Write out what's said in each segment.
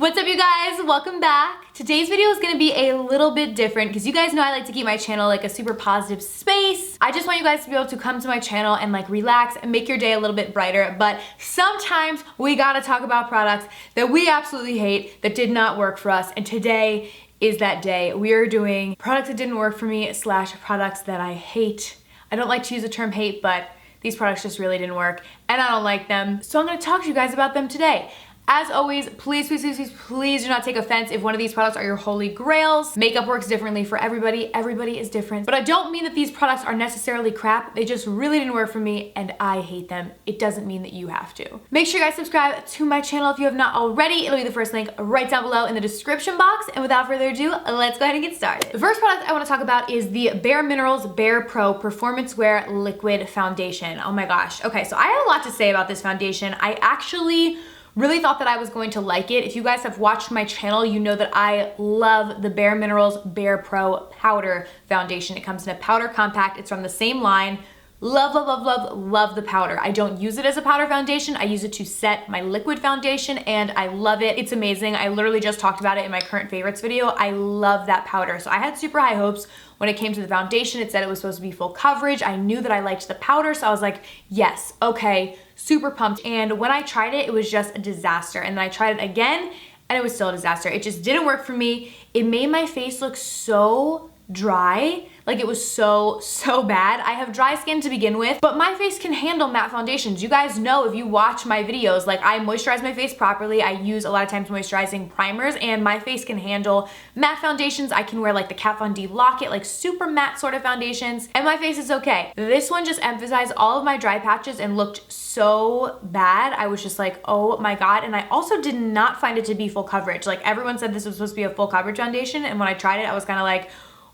What's up, you guys? Welcome back. Today's video is gonna be a little bit different because you guys know I like to keep my channel like a super positive space. I just want you guys to be able to come to my channel and like relax and make your day a little bit brighter, but sometimes we gotta talk about products that we absolutely hate that did not work for us, and today is that day. We are doing products that didn't work for me / products that I hate. I don't like to use the term hate, but these products just really didn't work and I don't like them. So I'm gonna talk to you guys about them today. As always, please do not take offense if one of these products are your holy grails. Makeup works differently for everybody. Everybody is different. But I don't mean that these products are necessarily crap. They just really didn't work for me and I hate them. It doesn't mean that you have to. Make sure you guys subscribe to my channel if you have not already. It'll be the first link right down below in the description box. And without further ado, let's go ahead and get started. The first product I want to talk about is the Bare Minerals Bare Pro Performance Wear Liquid Foundation. Oh my gosh. Okay, so I have a lot to say about this foundation. I actually really thought that I was going to like it. If you guys have watched my channel, you know that I love the Bare Minerals Bare Pro Powder Foundation. It comes in a powder compact. It's from the same line. Love, love, love, love, love the powder. I don't use it as a powder foundation. I use it to set my liquid foundation and I love it. It's amazing. I literally just talked about it in my current favorites video. I love that powder. So I had super high hopes when it came to the foundation. It said it was supposed to be full coverage. I knew that I liked the powder, so I was like, yes, okay, super pumped. And when I tried it, it was just a disaster. And then I tried it again and it was still a disaster. It just didn't work for me. It made my face look so dry. Like it was so bad. I have dry skin to begin with, but my face can handle matte foundations. You guys know if you watch my videos, like I moisturize my face properly. I use a lot of times moisturizing primers and my face can handle matte foundations. I can wear like the Kat Von D Lock-It, like super matte sort of foundations, and my face is okay. This one just emphasized all of my dry patches and looked so bad. I was just like, oh my God. And I also did not find it to be full coverage. Like everyone said this was supposed to be a full coverage foundation, and when I tried it, I was kind of like,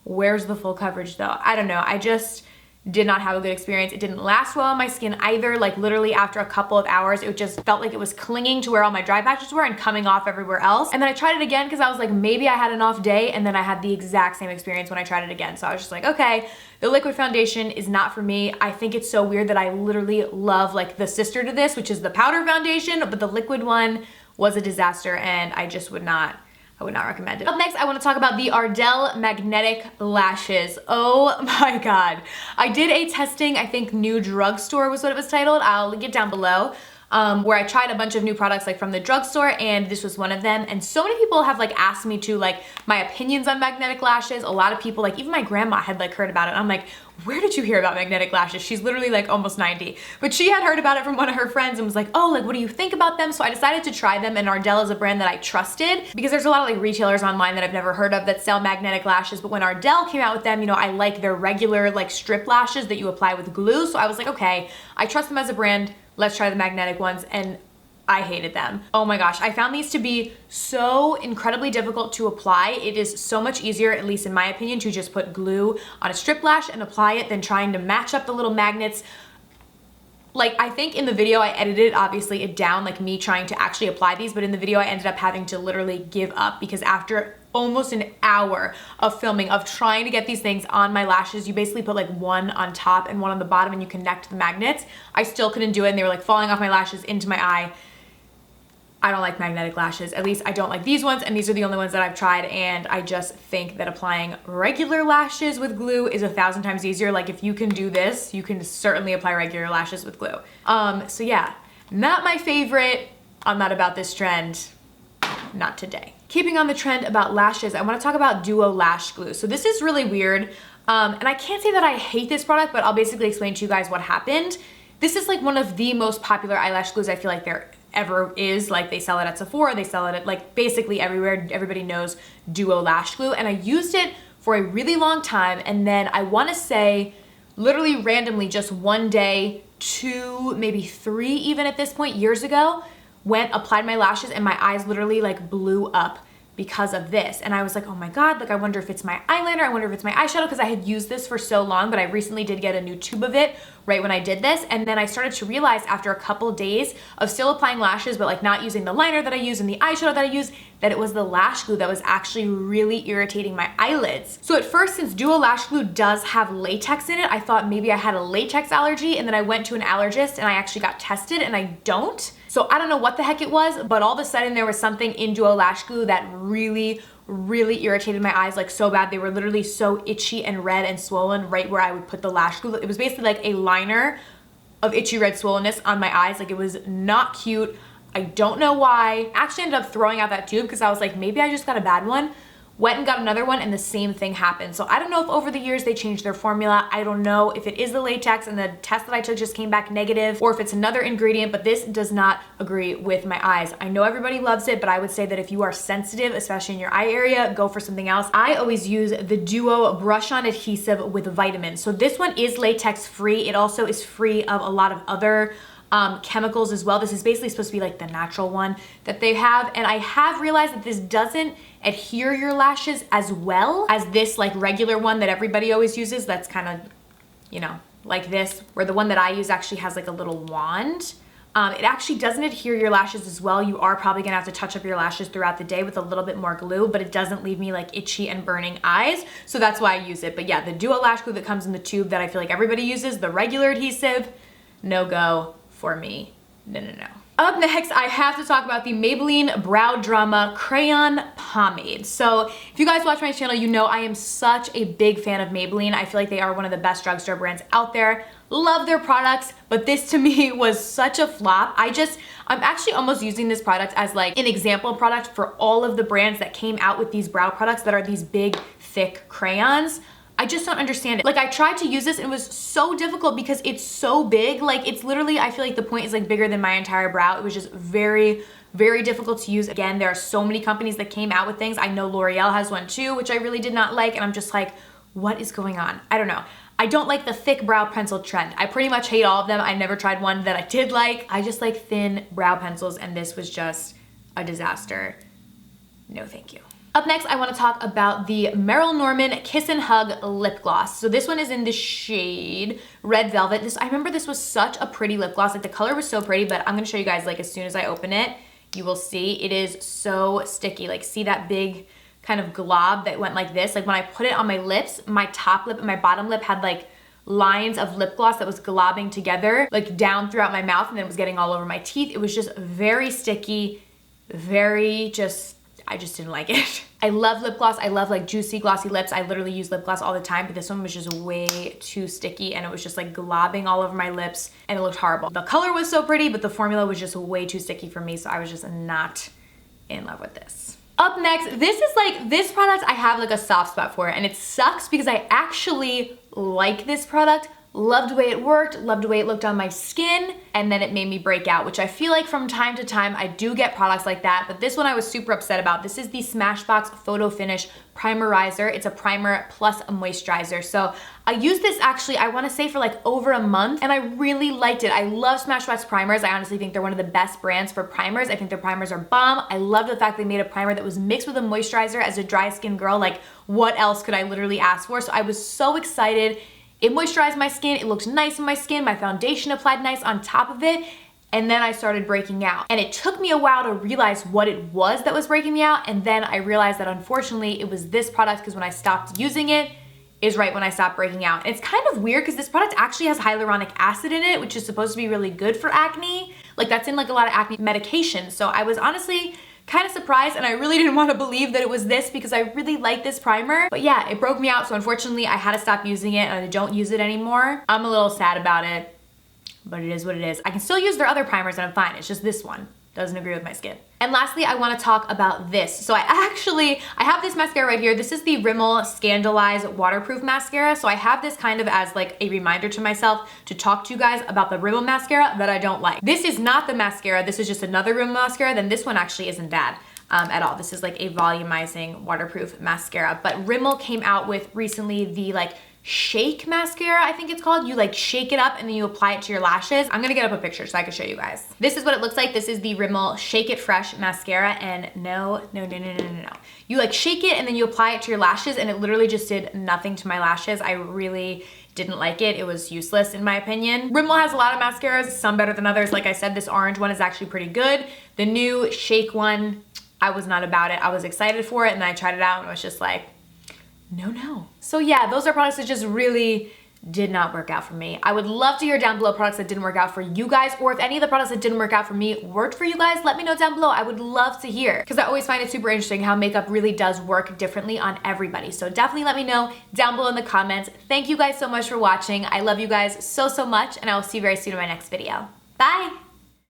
where's the full coverage though? I don't know. I just did not have a good experience. It didn't last well on my skin either. Like literally after a couple of hours, it just felt like it was clinging to where all my dry patches were and coming off everywhere else. And then I tried it again because I was like, maybe I had an off day, and then I had the exact same experience when I tried it again. So I was just like, okay, the liquid foundation is not for me. I think it's so weird that I literally love like the sister to this, which is the powder foundation, but the liquid one was a disaster and I just would not recommend it. Up next, I want to talk about the Ardell Magnetic Lashes. Oh my God. I did a testing, I think New Drugstore was what it was titled. I'll link it down below. Where I tried a bunch of new products like from the drugstore, and this was one of them. And so many people have like asked me to like my opinions on magnetic lashes. A lot of people, like even my grandma had like heard about it. I'm like, where did you hear about magnetic lashes? She's literally like almost 90, but she had heard about it from one of her friends and was like, oh, like what do you think about them? So I decided to try them, and Ardell is a brand that I trusted because there's a lot of like retailers online that I've never heard of that sell magnetic lashes. But when Ardell came out with them, you know, I like their regular like strip lashes that you apply with glue. So I was like, okay, I trust them as a brand. Let's try the magnetic ones, and I hated them. Oh my gosh, I found these to be so incredibly difficult to apply. It is so much easier, at least in my opinion, to just put glue on a strip lash and apply it than trying to match up the little magnets. Like I think in the video I edited obviously it down, like me trying to actually apply these, but in the video I ended up having to literally give up because after almost an hour of filming of trying to get these things on my lashes, you basically put like one on top and one on the bottom and you connect the magnets. I still couldn't do it and they were like falling off my lashes into my eye. I don't like magnetic lashes. At least I don't like these ones, and these are the only ones that I've tried, and I just think that applying regular lashes with glue is 1,000 times easier. Like if you can do this, you can certainly apply regular lashes with glue. So yeah, not my favorite. I'm not about this trend. Not today. Keeping on the trend about lashes, I want to talk about Duo Lash Glue. So this is really weird, and I can't say that I hate this product, but I'll basically explain to you guys what happened. This is like one of the most popular eyelash glues I feel like there ever is. Like they sell it at Sephora, they sell it at like basically everywhere. Everybody knows Duo Lash Glue, and I used it for a really long time, and then I want to say literally randomly just one day, 2, maybe 3 even at this point, years ago, applied my lashes and my eyes literally like blew up because of this. And I was like, oh my God, like I wonder if it's my eyeliner, I wonder if it's my eyeshadow, because I had used this for so long, but I recently did get a new tube of it right when I did this. And then I started to realize after a couple days of still applying lashes, but like not using the liner that I use and the eyeshadow that I use, that it was the lash glue that was actually really irritating my eyelids. So at first, since Duo Lash Glue does have latex in it, I thought maybe I had a latex allergy, and then I went to an allergist and I actually got tested and I don't. So I don't know what the heck it was, but all of a sudden there was something in Duo Lash Glue that really irritated my eyes like so bad. They were literally so itchy and red and swollen right where I would put the lash glue. It was basically like a liner of itchy red swollenness on my eyes. Like, it was not cute. I don't know why. Actually ended up throwing out that tube because I was like, maybe I just got a bad one. Went and got another one and the same thing happened. So I don't know if over the years they changed their formula. I don't know if it is the latex and the test that I took just came back negative, or if it's another ingredient, but this does not agree with my eyes. I know everybody loves it, but I would say that if you are sensitive, especially in your eye area, go for something else. I always use the Duo Brush On Adhesive with vitamins. So this one is latex free. It also is free of a lot of other chemicals as well. This is basically supposed to be like the natural one that they have. And I have realized that this doesn't adhere your lashes as well as this like regular one that everybody always uses. That's kind of, you know, like this, where the one that I use actually has like a little wand. It actually doesn't adhere your lashes as well. You are probably gonna have to touch up your lashes throughout the day with a little bit more glue, but it doesn't leave me like itchy and burning eyes. So that's why I use it. But yeah, the Duo Lash Glue that comes in the tube that I feel like everybody uses, the regular adhesive, no go for me. No. Up next, I have to talk about the Maybelline Brow Drama Crayon Pomade. So if you guys watch my channel, you know I am such a big fan of Maybelline. I feel like they are one of the best drugstore brands out there. Love their products, but this to me was such a flop. I'm actually almost using this product as like an example product for all of the brands that came out with these brow products that are these big, thick crayons. I just don't understand it. Like, I tried to use this and it was so difficult because it's so big. Like, it's literally, I feel like the point is like bigger than my entire brow. It was just very difficult to use. Again, there are so many companies that came out with things. I know L'Oreal has one too, which I really did not like. And I'm just like, what is going on? I don't know. I don't like the thick brow pencil trend. I pretty much hate all of them. I never tried one that I did like. I just like thin brow pencils and this was just a disaster. No, thank you. Up next, I want to talk about the Meryl Norman Kiss and Hug Lip Gloss. So this one is in the shade Red Velvet. I remember this was such a pretty lip gloss. Like, the color was so pretty, but I'm going to show you guys, like, as soon as I open it, you will see it is so sticky. Like, see that big kind of glob that went like this? Like, when I put it on my lips, my top lip and my bottom lip had like lines of lip gloss that was globbing together, like down throughout my mouth, and then it was getting all over my teeth. It was just very sticky, I just didn't like it. I love lip gloss. I love like juicy, glossy lips. I literally use lip gloss all the time, but this one was just way too sticky and it was just like globbing all over my lips and it looked horrible. The color was so pretty, but the formula was just way too sticky for me, so I was just not in love with this. Up next, this product I have like a soft spot for, and it sucks because I actually like this product. Loved the way it worked, loved the way it looked on my skin, and then it made me break out, which I feel like from time to time I do get products like that, but this one I was super upset about. This is the Smashbox Photo Finish Primerizer. It's a primer plus a moisturizer. So I used this actually, I wanna say for like over a month, and I really liked it. I love Smashbox primers. I honestly think they're one of the best brands for primers. I think their primers are bomb. I love the fact they made a primer that was mixed with a moisturizer. As a dry skin girl, like, what else could I literally ask for? So I was so excited. It moisturized my skin, it looked nice on my skin, my foundation applied nice on top of it, and then I started breaking out. And it took me a while to realize what it was that was breaking me out, and then I realized that unfortunately it was this product, because when I stopped using it is right when I stopped breaking out. And it's kind of weird because this product actually has hyaluronic acid in it, which is supposed to be really good for acne. Like, that's in like a lot of acne medication. So I was honestly kind of surprised, and I really didn't want to believe that it was this because I really like this primer. But yeah, it broke me out, so unfortunately I had to stop using it and I don't use it anymore. I'm a little sad about it, but it is what it is. I can still use their other primers and I'm fine. It's just this one doesn't agree with my skin. And lastly, I want to talk about this. So I have this mascara right here. This is the Rimmel Scandaleyes waterproof mascara. So I have this kind of as like a reminder to myself to talk to you guys about the Rimmel mascara that I don't like. This is not the mascara. This is just another Rimmel mascara. Then this one actually isn't bad at all. This is like a volumizing waterproof mascara. But Rimmel came out with recently the like shake mascara, I think it's called. You like shake it up and then you apply it to your lashes. I'm gonna get up a picture so I can show you guys. This is what it looks like. This is the Rimmel Shake It Fresh mascara, and no. You like shake it and then you apply it to your lashes, and it literally just did nothing to my lashes. I really didn't like it. It was useless in my opinion. Rimmel has a lot of mascaras, some better than others. Like I said, this orange one is actually pretty good. The new shake one, I was not about it. I was excited for it and then I tried it out and it was just like, no. So yeah, those are products that just really did not work out for me. I would love to hear down below products that didn't work out for you guys, or if any of the products that didn't work out for me worked for you guys, let me know down below. I would love to hear, because I always find it super interesting how makeup really does work differently on everybody. So definitely let me know down below in the comments. Thank you guys so much for watching. I love you guys so, so much, and I will see you very soon in my next video. Bye!